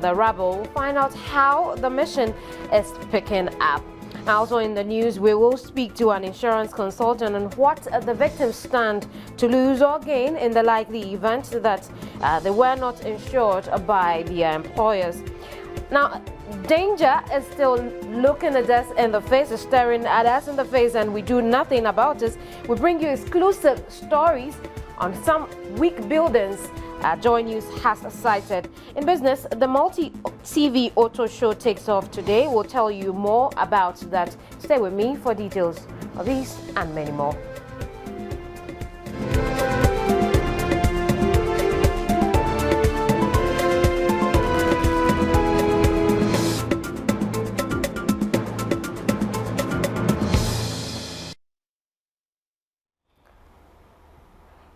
the rubble. We'll find out how the mission is picking up. Also in the news, we will speak to an insurance consultant on what the victims stand to lose or gain in the likely event that they were not insured by their employers. Now, danger is still looking at us in the face, is staring at us in the face, and we do nothing about it. We bring you exclusive stories on some weak buildings Joy News has cited. In business, the multi-TV auto show takes off today. We'll tell you more about that. Stay with me for details of these and many more.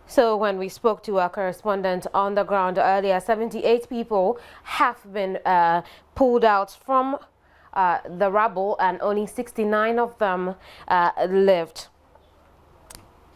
So when we spoke to our correspondent on the ground earlier, 78 people have been pulled out from the rubble and only 69 of them lived.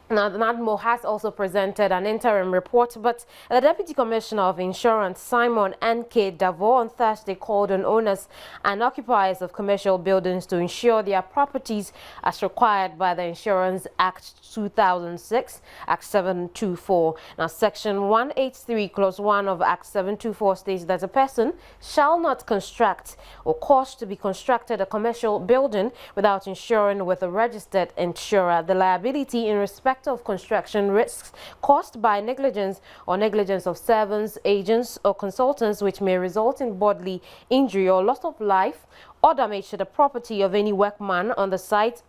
Now, the NADMO has also presented an interim report, but the Deputy Commissioner of Insurance, Simon N.K. Davo, on Thursday called on owners and occupiers of commercial buildings to insure their properties as required by the Insurance Act 2006, Act 724. Now, Section 183, Clause 1 of Act 724 states that a person shall not construct or cause to be constructed a commercial building without insuring with a registered insurer the liability in respect of construction risks caused by negligence or negligence of servants, agents, or consultants, which may result in bodily injury or loss of life or damage to the property of any workman on the site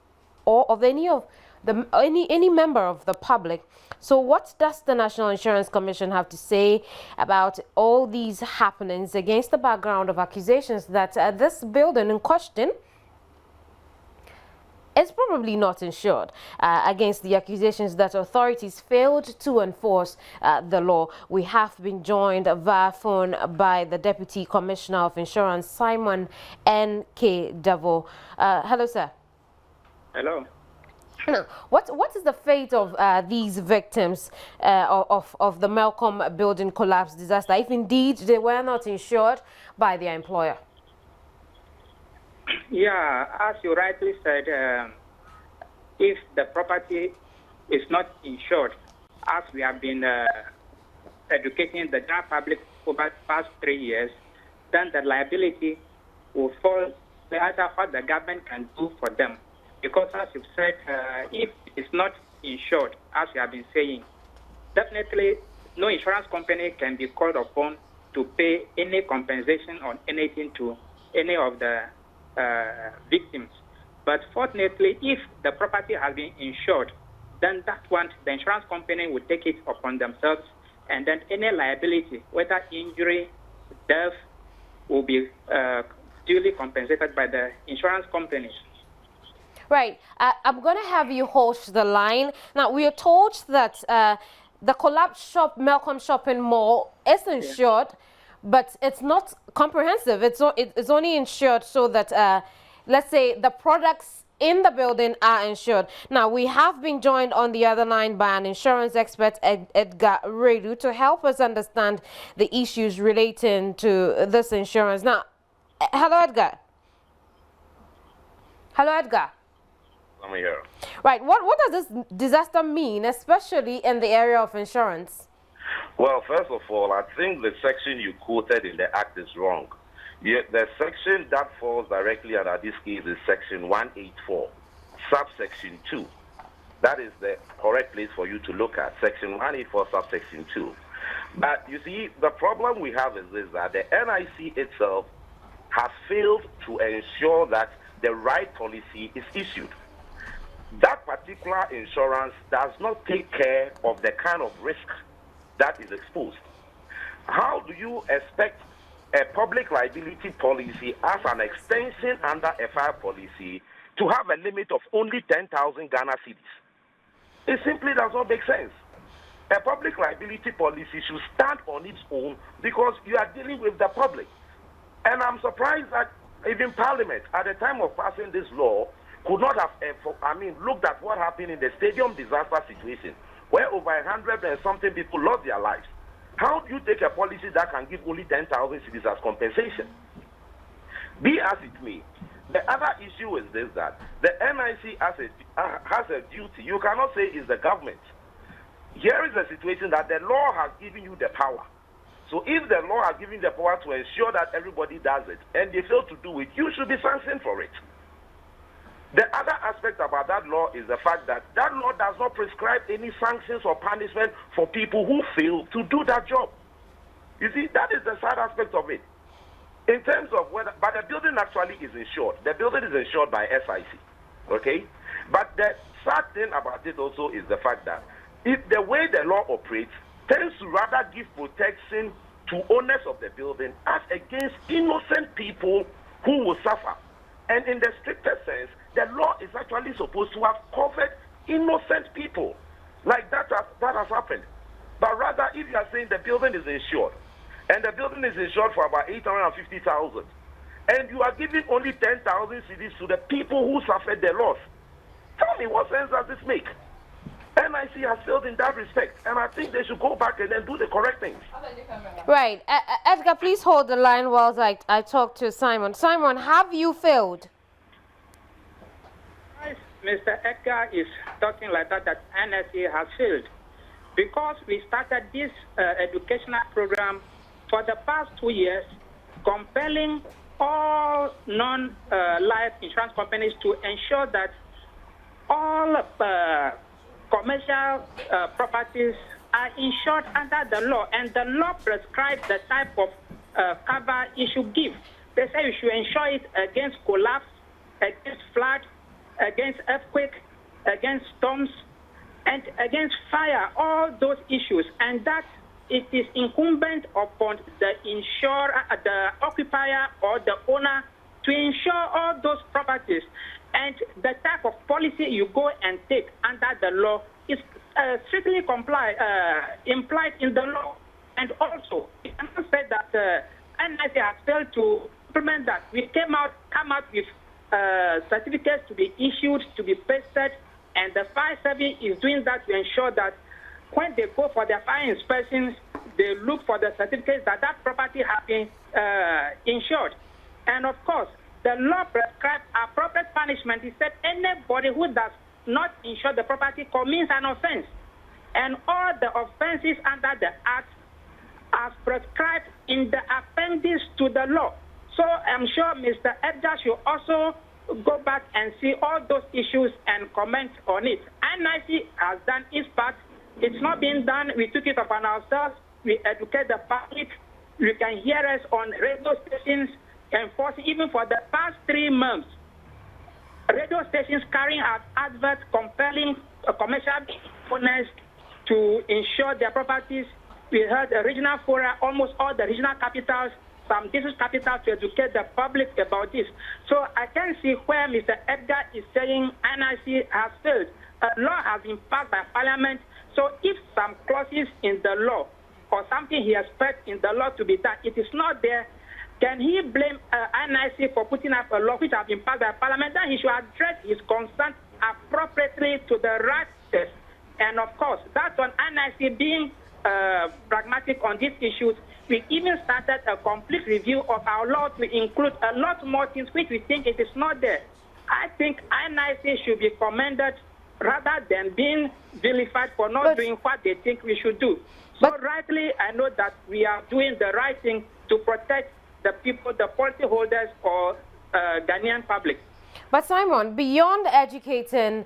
or of any member of the public. So what does the National Insurance Commission have to say about all these happenings against the background of accusations that this building in question is probably not insured, against the accusations that authorities failed to enforce the law? We have been joined via phone by the Deputy Commissioner of Insurance, Simon N.K. Davo. Hello, sir. Hello. What is the fate of these victims of the Malcolm building collapse disaster, if indeed they were not insured by their employer? Yeah, as you rightly said, if the property is not insured, as we have been educating the general public over the past 3 years, then the liability will fall under what the government can do for them. Because as you've said, if it's not insured, as you have been saying, definitely no insurance company can be called upon to pay any compensation or anything to any of the victims. But fortunately, if the property has been insured, then that one, the insurance company will take it upon themselves, and then any liability, whether injury, death, will be duly compensated by the insurance company. Right. I'm going to have you hold the line. Now, we are told that the collapsed Malcolm Shopping Mall is insured, but it's not comprehensive. It's only insured so that, let's say, the products in the building are insured. Now, we have been joined on the other line by an insurance expert, Edgar Redu, to help us understand the issues relating to this insurance. Now, hello, Edgar. Hello, Edgar. I'm here. Right. What does this disaster mean, especially in the area of insurance? Well, first of all, I think the section you quoted in the Act is wrong. The section that falls directly under this case is Section 184, subsection 2. That is the correct place for you to look at, Section 184, subsection 2. But you see, the problem we have is this, that the NIC itself has failed to ensure that the right policy is issued. That particular insurance does not take care of the kind of risk that is exposed. How do you expect a public liability policy as an extension under a fire policy to have a limit of only 10,000 Ghana cedis? It simply does not make sense. A public liability policy should stand on its own because you are dealing with the public. And I'm surprised that even Parliament, at the time of passing this law, could not have, looked at what happened in the stadium disaster situation, where over 100 and something people lost their lives. How do you take a policy that can give only 10,000 cedis as compensation? Be as it may, the other issue is this, that the NIC has a duty. You cannot say it's the government. Here is a situation that the law has given you the power. So if the law has given the power to ensure that everybody does it, and they fail to do it, you should be sanctioned for it. The other aspect about that law is the fact that that law does not prescribe any sanctions or punishment for people who fail to do that job. You see, that is the sad aspect of it. In terms of whether, but the building actually is insured. The building is insured by SIC, okay? But the sad thing about it also is the fact that if the way the law operates tends to rather give protection to owners of the building as against innocent people who will suffer. And in the strictest sense, the law is actually supposed to have covered innocent people. Like that has happened. But rather, if you are saying the building is insured, and the building is insured for about 850,000, and you are giving only 10,000 cedis to the people who suffered the loss, tell me what sense does this make? NIC has failed in that respect, and I think they should go back and then do the correct things. Right. Edgar, please hold the line whilst I talk to Simon. Simon, have you failed? Mr. Edgar is talking like that NIC has failed, because we started this educational program for the past 2 years, compelling all non-life insurance companies to ensure that all commercial properties are insured under the law, and the law prescribes the type of cover you should give. They say you should insure it against collapse, against flood, against earthquake, against storms, and against fire, all those issues, and that it is incumbent upon the insurer, the occupier or the owner to insure all those properties. And the type of policy you go and take under the law is strictly implied in the law. And also, it cannot say that NIC has failed to implement that. We come out with certificates to be issued, to be pasted, and the fire service is doing that to ensure that when they go for their fire inspections, they look for the certificates that property has been insured. And of course, the law prescribes appropriate punishment. It said anybody who does not insure the property commits an offense. And all the offenses under the Act are prescribed in the appendix to the law. So I'm sure Mr. Edgar should also go back and see all those issues and comment on it. NIC has done its part. It's not being done. We took it upon ourselves. We educate the public. You can hear us on radio stations enforcing, even for the past 3 months. Radio stations carrying out adverts compelling commercial owners to insure their properties. We heard the regional fora, almost all the regional capitals, some district capitals, to educate the public about this. So I can see where Mr. Edgar is saying NIC has failed. A law has been passed by Parliament. So if some clauses in the law or something he expects in the law to be done, it is not there, can he blame NIC for putting up a law which has been passed by Parliament? Then he should address his concern appropriately to the right test. And of course, that's on NIC being pragmatic on these issues. We even started a complete review of our law to include a lot more things which we think it is not there. I think NIC should be commended rather than being vilified for not doing what they think we should do. So rightly, I know that we are doing the right thing to protect the people, the policyholders, or Ghanaian public. But Simon, beyond educating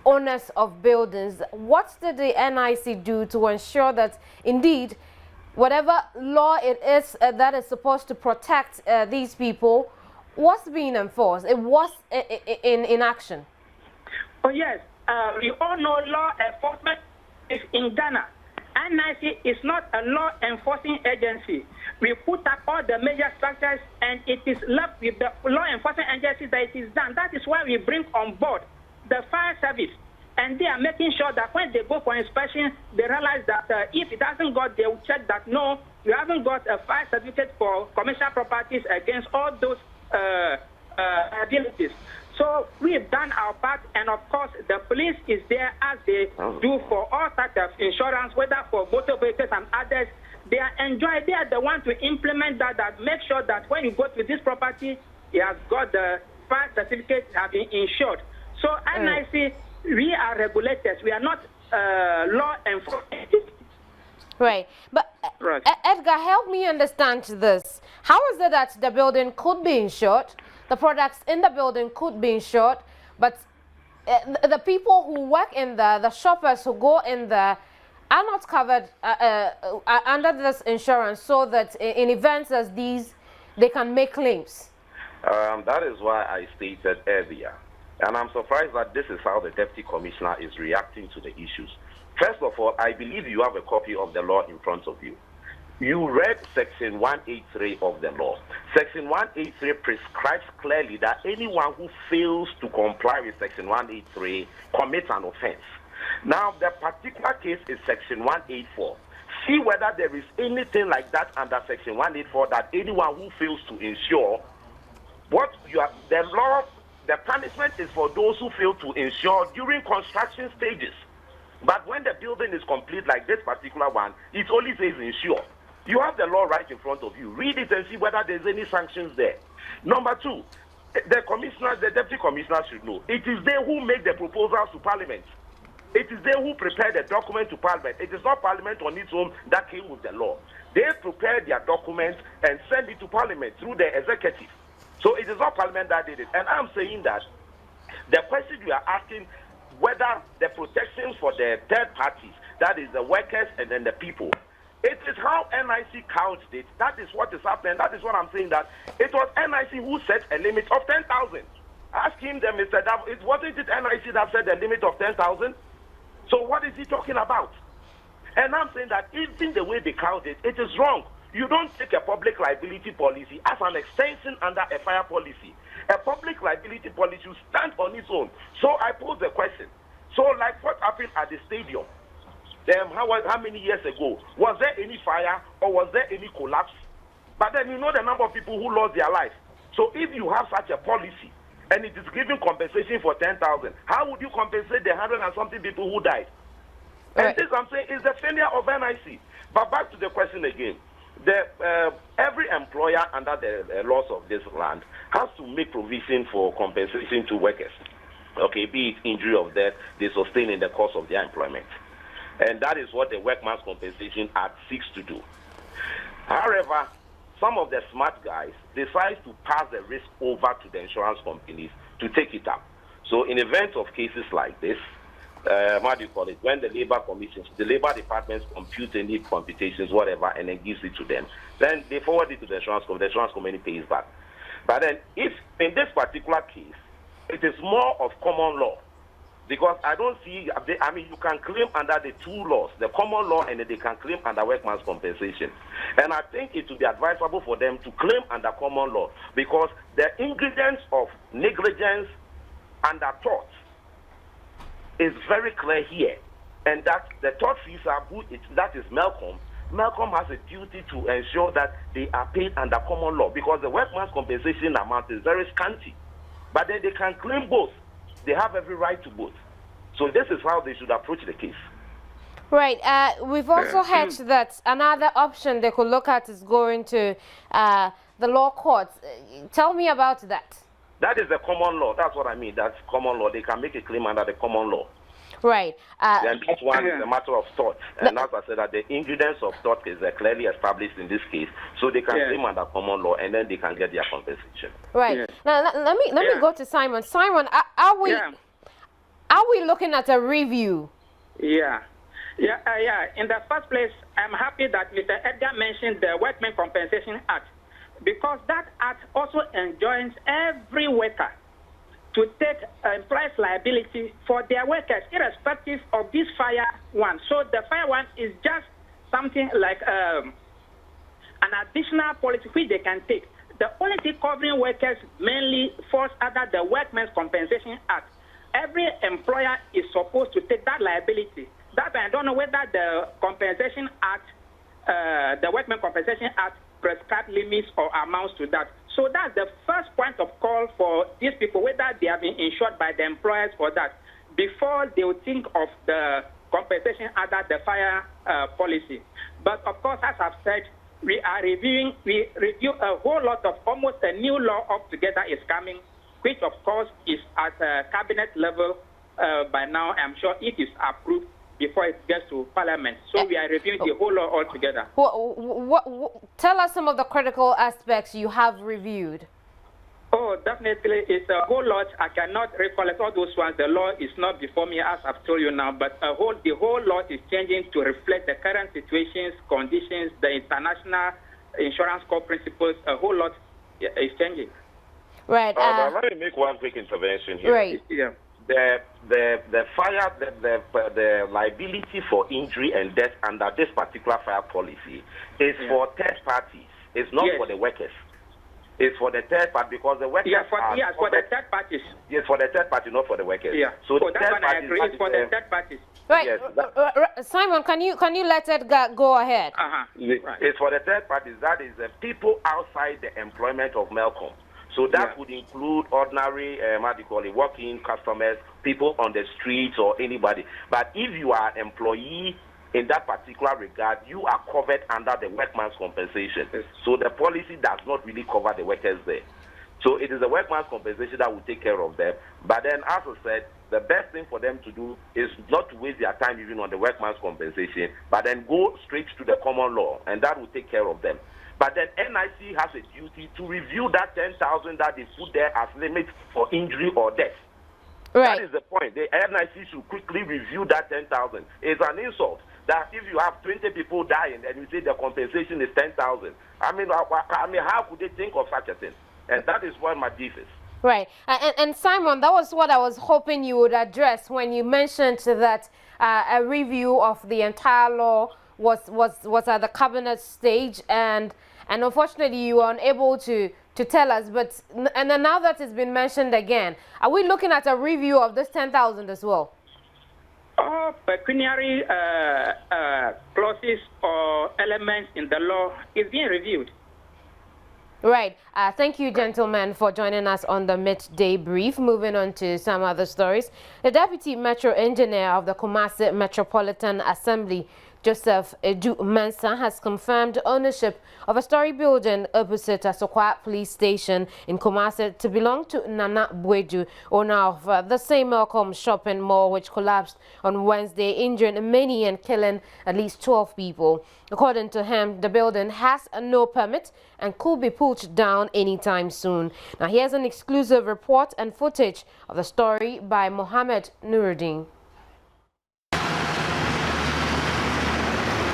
owners of buildings, what did the NIC do to ensure that indeed whatever law it is that is supposed to protect these people was being enforced? It was in action. Oh yes, we all know law enforcement is in Ghana. NIC is not a law enforcing agency. We put up all the major structures and it is left with the law enforcement agencies that it is done. That is why we bring on board the fire service. And they are making sure that when they go for inspection, they realize that if it hasn't got, they will check that no, you haven't got a fire certificate for commercial properties against all those liabilities. So we've done our part, and of course, the police is there as they do for all types of insurance, whether for motor vehicles and others. They are enjoying. They are the one to implement that make sure that when you go to this property, it has got the fire certificate have been insured. So NIC, we are regulators. We are not law enforcement. Right. But Edgar, help me understand this. How is it that the building could be insured, the products in the building could be insured, but the people who work in the shoppers who go in there are not covered under this insurance, so that in events as these, they can make claims? That is why I stated earlier. And I'm surprised that this is how the Deputy Commissioner is reacting to the issues. First of all, I believe you have a copy of the law in front of you. You read Section 183 of the law. Section 183 prescribes clearly that anyone who fails to comply with Section 183 commits an offense. Now, the particular case is Section 184. See whether there is anything like that under Section 184 that anyone who fails to insure the law, the punishment is for those who fail to insure during construction stages. But when the building is complete, like this particular one, it only says insure. You have the law right in front of you. Read it and see whether there's any sanctions there. Number two, the Deputy Commissioner should know. It is they who make the proposals to Parliament. It is they who prepare the document to Parliament. It is not Parliament on its own that came with the law. They prepare their document and send it to Parliament through the executive. So it is not Parliament that did it. And I'm saying that the question you are asking, whether the protections for the third parties, that is the workers and then the people, it is how NIC counts it. That is what is happening. That is what I'm saying, that it was NIC who set a limit of 10,000. Ask him, Mr. Dav, it wasn't it NIC that set a limit of 10,000? So what is he talking about? And I'm saying that even the way they count it, it is wrong. You don't take a public liability policy as an extension under a fire policy. A public liability policy should stand on its own. So I pose the question. So like what happened at the stadium, how many years ago? Was there any fire or was there any collapse? But then you know the number of people who lost their lives. So if you have such a policy and it is giving compensation for 10,000, how would you compensate the 100 and something people who died? And this I'm saying is the failure of NIC. But back to the question again. Every employer under the laws of this land has to make provision for compensation to workers. Okay, be it injury or death they sustain in the course of their employment. And that is what the Workmen's Compensation Act seeks to do. However, some of the smart guys decide to pass the risk over to the insurance companies to take it up. So in events of cases like this, what do you call it? When the labor commissions, the labor departments compute any computations, whatever, and then gives it to them, then they forward it to the insurance company. The insurance company pays back. But then, if in this particular case, it is more of common law, because I don't see. I mean, you can claim under the two laws, the common law, and then they can claim under workman's compensation. And I think it would be advisable for them to claim under common law, because the ingredients of negligence under tort is very clear here, and that the tort fees are that is Malcolm. Malcolm has a duty to ensure that they are paid under common law, because the workman's compensation amount is very scanty. But then they can claim both. They have every right to both. So this is how they should approach the case. Right. We've also heard that another option they could look at is going to the law courts. Tell me about that. That is the common law. That's what I mean. That's common law. They can make a claim under the common law. Right. And that one is a matter of tort. And as I said, that the ingredients of tort is clearly established in this case. So they can claim under common law, and then they can get their compensation. Right. Yes. Now let me go to Simon. Simon, are we looking at a review? Yeah. In the first place, I'm happy that Mr. Edgar mentioned the Workmen's Compensation Act, because that act also enjoins every worker to take employer's liability for their workers, irrespective of this fire one. So the fire one is just something like an additional policy which they can take. The only thing covering workers mainly falls under the Workmen's Compensation Act. Every employer is supposed to take that liability. That I don't know whether the Compensation Act, the Workmen's Compensation Act, prescribe limits or amounts to that. So that's the first point of call for these people, whether they have been insured by the employers for that, before they will think of the compensation under the fire policy. But of course, as I've said, we review a whole lot of, almost a new law altogether is coming, which of course is at cabinet level by now. I'm sure it is approved before it gets to Parliament. So we are reviewing the whole law altogether. Tell us some of the critical aspects you have reviewed. Oh, definitely. It's a whole lot. I cannot recollect all those ones. The law is not before me, as I've told you now, but the whole law is changing to reflect the current situations, conditions, the international insurance core principles. A whole lot is changing. Right. Let me make one quick intervention here. Right. Yeah. The liability for injury and death under this particular fire policy is for third parties. It's not for the workers. It's for the third party, because the workers for the third parties. Yes, for the third party, not for the workers. Yeah. So the that's third one I agree. It's for the third parties. Right. Yes, Simon, can you let it go ahead? Right. It's for the third parties. That is the people outside the employment of Melcom. So that would include ordinary, working customers, people on the streets, or anybody. But if you are an employee in that particular regard, you are covered under the workman's compensation. Yes. So the policy does not really cover the workers there. So it is the workman's compensation that will take care of them. But then, as I said, the best thing for them to do is not to waste their time even on the workman's compensation, but then go straight to the common law, and that will take care of them. But then NIC has a duty to review that 10,000 that they put there as limit for injury or death. Right. That is the point. The NIC should quickly review that 10,000. It's an insult that if you have 20 people dying and you say the compensation is 10,000, I mean, how could they think of such a thing? And that is what my beef is. Right. And Simon, that was what I was hoping you would address when you mentioned that a review of the entire law was at the cabinet stage, and unfortunately you were unable to tell us. But and then now that it's been mentioned again, are we looking at a review of this 10,000 as well? Pecuniary clauses or elements in the law is being reviewed. Right. Thank you, gentlemen, for joining us on the midday brief. Moving on to some other stories. The Deputy Metro Engineer of the Kumasi Metropolitan Assembly, Joseph Edu Mensah, has confirmed ownership of a story building opposite Asokwa Police Station in Kumasi to belong to Nana Bweju, owner of the same Melcom shopping mall, which collapsed on Wednesday, injuring many and killing at least 12 people. According to him, the building has no permit and could be pulled down anytime soon. Now, here's an exclusive report and footage of the story by Mohammed Nuruddin.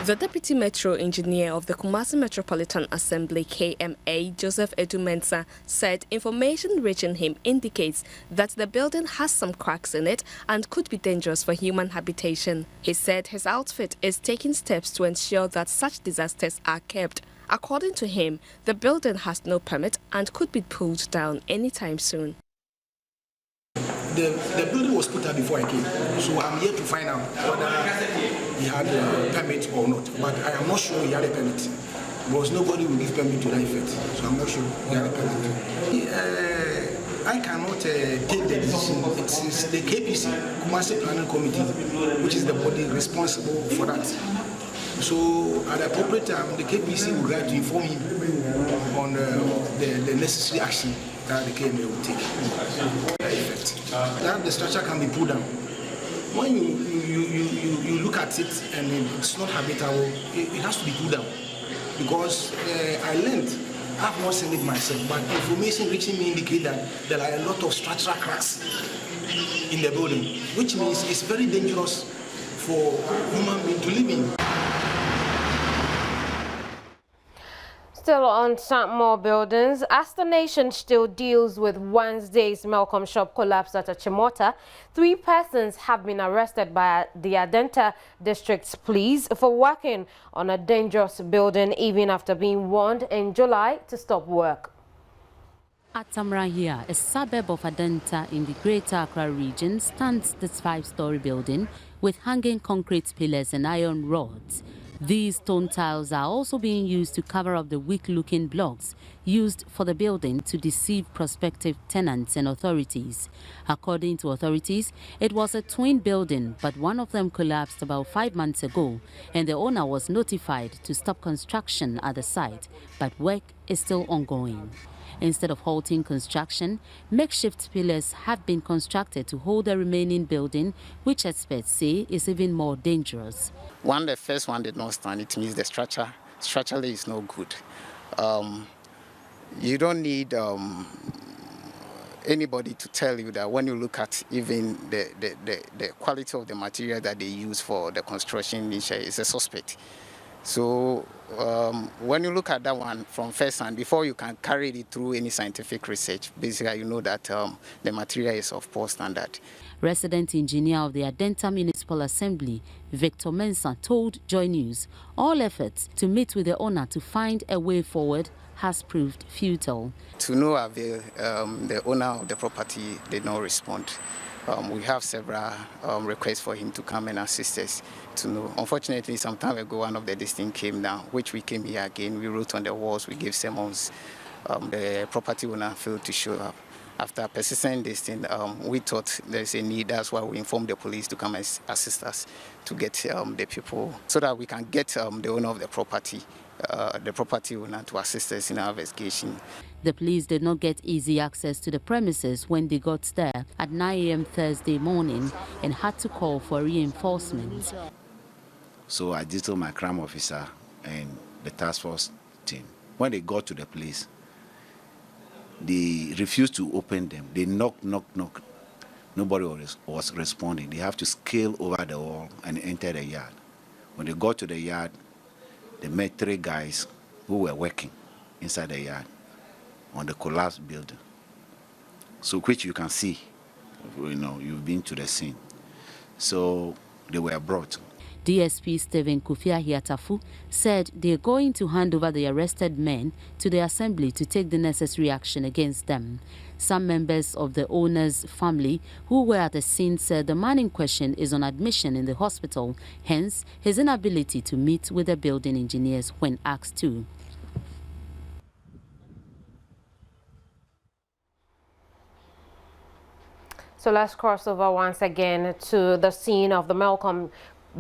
The Deputy Metro Engineer of the Kumasi Metropolitan Assembly, KMA, Joseph Edu Mensah, said information reaching him indicates that the building has some cracks in it and could be dangerous for human habitation. He said his outfit is taking steps to ensure that such disasters are kept. According to him, the building has no permit and could be pulled down anytime soon. The building was put up before I came, so I'm here to find out whether he had a permit or not. But I am not sure he had a permit, because nobody will give permit to that effect. So I'm not sure he had a permit. I cannot take the decision. It's the KPC, Kumasi Planning Committee, which is the body responsible for that. So at the appropriate time, the KPC will write to inform him on the necessary action that the KMA will take. That the structure can be pulled down. When you look at it and it's not habitable, it has to be pulled down. Because I learned, I have not seen it myself, but information reaching me indicate that there are a lot of structural cracks in the building, which means it's very dangerous for human beings to live in. Still on some more buildings, as the nation still deals with Wednesday's Melcom shop collapse at Achimota, 3 persons have been arrested by the Adenta District's police for working on a dangerous building even after being warned in July to stop work. Atamrahia, a suburb of Adenta in the Greater Accra region, stands this 5-story building with hanging concrete pillars and iron rods. These stone tiles are also being used to cover up the weak-looking blocks used for the building to deceive prospective tenants and authorities. According to authorities, it was a twin building, but one of them collapsed about 5 months ago, and the owner was notified to stop construction at the site, but work is still ongoing. Instead of halting construction, makeshift pillars have been constructed to hold the remaining building, which experts say is even more dangerous. The first one did not stand. It means the structurally is no good. You don't need anybody to tell you that when you look at even the quality of the material that they use for the construction, it's a suspect. So when you look at that one from first hand, before you can carry it through any scientific research, basically you know that the material is of poor standard. Resident engineer of the Adenta Municipal Assembly, Victor Mensah, told Joy News all efforts to meet with the owner to find a way forward has proved futile. To no avail, the owner of the property did not respond. We have several requests for him to come and assist us to know. Unfortunately, some time ago, one of the listings came down, which we came here again. We wrote on the walls, we gave sermons. The property owner failed to show up. After persistent this thing, we thought there's a need. That's why we informed the police to come and assist us to get the people so that we can get the owner of the property owner to assist us in our investigation. The police did not get easy access to the premises when they got there at 9 a.m. Thursday morning and had to call for reinforcements. So I detailed my crime officer and the task force team. When they got to the place, they refused to open them. They knock. Nobody was responding. They have to scale over the wall and enter the yard. When they got to the yard, they met 3 guys who were working inside the yard on the collapsed building. So which you can see, you've been to the scene. So they were brought. DSP Stephen Kofi-Ahiatafu said they're going to hand over the arrested men to the assembly to take the necessary action against them. Some members of the owner's family who were at the scene said the man in question is on admission in the hospital, hence his inability to meet with the building engineers when asked to. So let's cross over once again to the scene of the Malcolm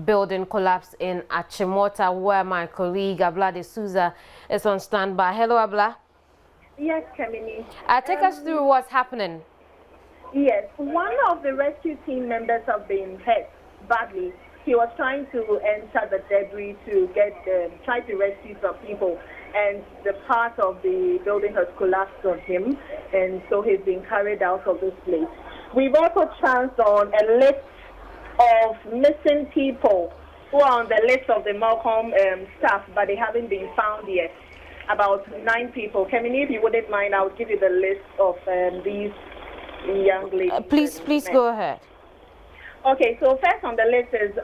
building collapse in Achimota, where my colleague Abla de Souza is on standby. Hello, Abla. Yes, Kamini. Take us through what's happening. Yes, one of the rescue team members have been hurt badly. He was trying to enter the debris to try to rescue some people, and the part of the building has collapsed on him, and so he's been carried out of this place. We've also chanced on a list of missing people who are on the list of the Malcolm staff, but they haven't been found yet. About 9 people. Kamini, if you wouldn't mind, I would give you the list of these young ladies. Please go ahead. Okay, so first on the list is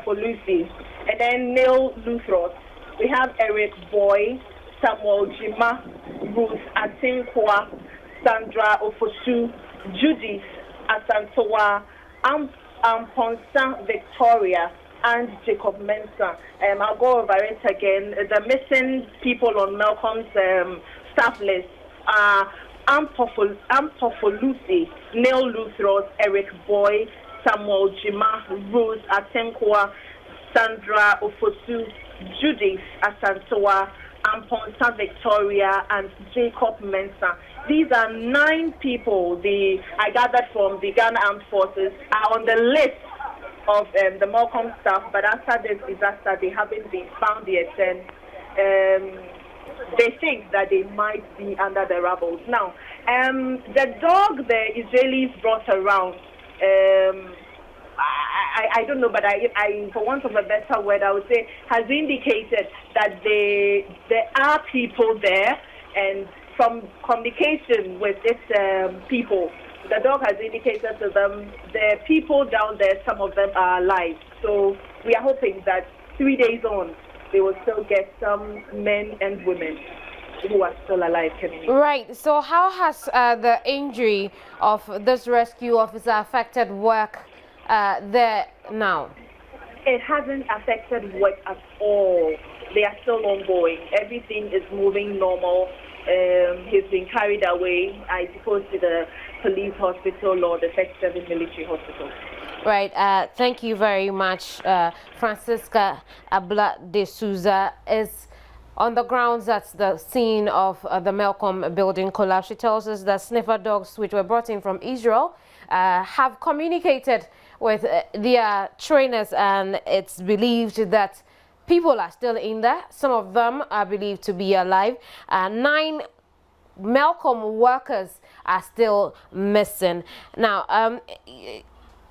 Lucy, and then Neil Luthros. We have Eric Boy, Samuel Jima, Ruth Atinkwa, Sandra Ofosu, Judith Asantowa, Ponsa Victoria, and Jacob Mensah. I'll go over it again. The missing people on Malcolm's staff list are Lucy, Neil Luthros, Eric Boy, Samuel Jima, Ruth Atenkwa, Sandra Ofosu, Judith Asantowa, Ponsa Victoria, and Jacob Mensah. These are 9 people I gathered from the Ghana Armed Forces are on the list of the Malcolm staff, but after this disaster, they haven't been found yet, and they think that they might be under the rubble. Now, the dog the Israelis brought around, I don't know, but I, for want of a better word, I would say, has indicated that there are people there, and from communication with its people, the dog has indicated to them the people down there, some of them are alive. So we are hoping that 3 days on, they will still get some men and women who are still alive. Right. So how has the injury of this rescue officer affected work there now? It hasn't affected work at all. They are still ongoing. Everything is moving normal. He's been carried away, I suppose, to the police hospital or the Section 7 military hospital. Right. Thank you very much. Francisca Abla de Souza is on the grounds at the scene of the Melcom building collapse. She tells us that sniffer dogs, which were brought in from Israel, have communicated with their trainers, and it's believed that people are still in there. Some of them are believed to be alive. 9 Melcom workers are still missing. Now,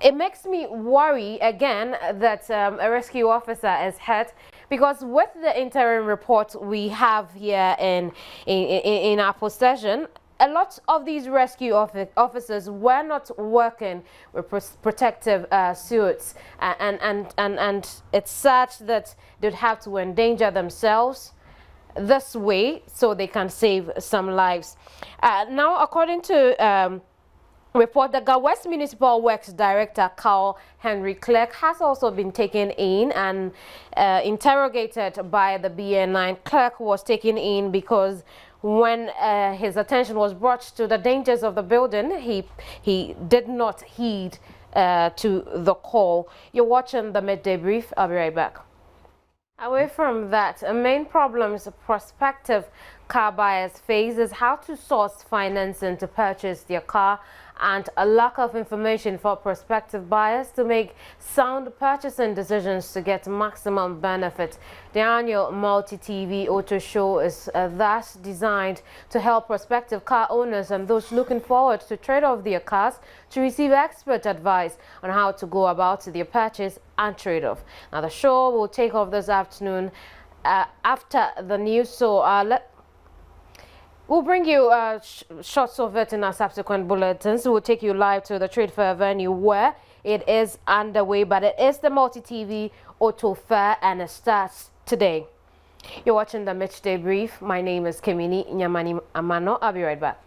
it makes me worry again that a rescue officer is hurt, because with the interim report we have here in our possession, a lot of these rescue officers were not working with protective suits, and it's sad that they'd have to endanger themselves this way so they can save some lives. Now, according to report, the West Municipal Works Director Carl Henry Clerk has also been taken in and interrogated by the BN9. Clerk was taken in because when his attention was brought to the dangers of the building, he did not heed to the call. You're watching the Midday Brief. I'll be right back. Away from that, a main problem prospective car buyers face is how to source financing to purchase their car, and a lack of information for prospective buyers to make sound purchasing decisions to get maximum benefit. The annual multi-TV auto show is thus designed to help prospective car owners and those looking forward to trade off their cars to receive expert advice on how to go about their purchase and trade-off. Now, the show will take off this afternoon after the news, so we'll bring you shots of it in our subsequent bulletins. We'll take you live to the trade fair venue where it is underway, but it is the multi-TV auto fair and it starts today. You're watching the Midday Brief. My name is Kimini Nyamani Amano. I'll be right back.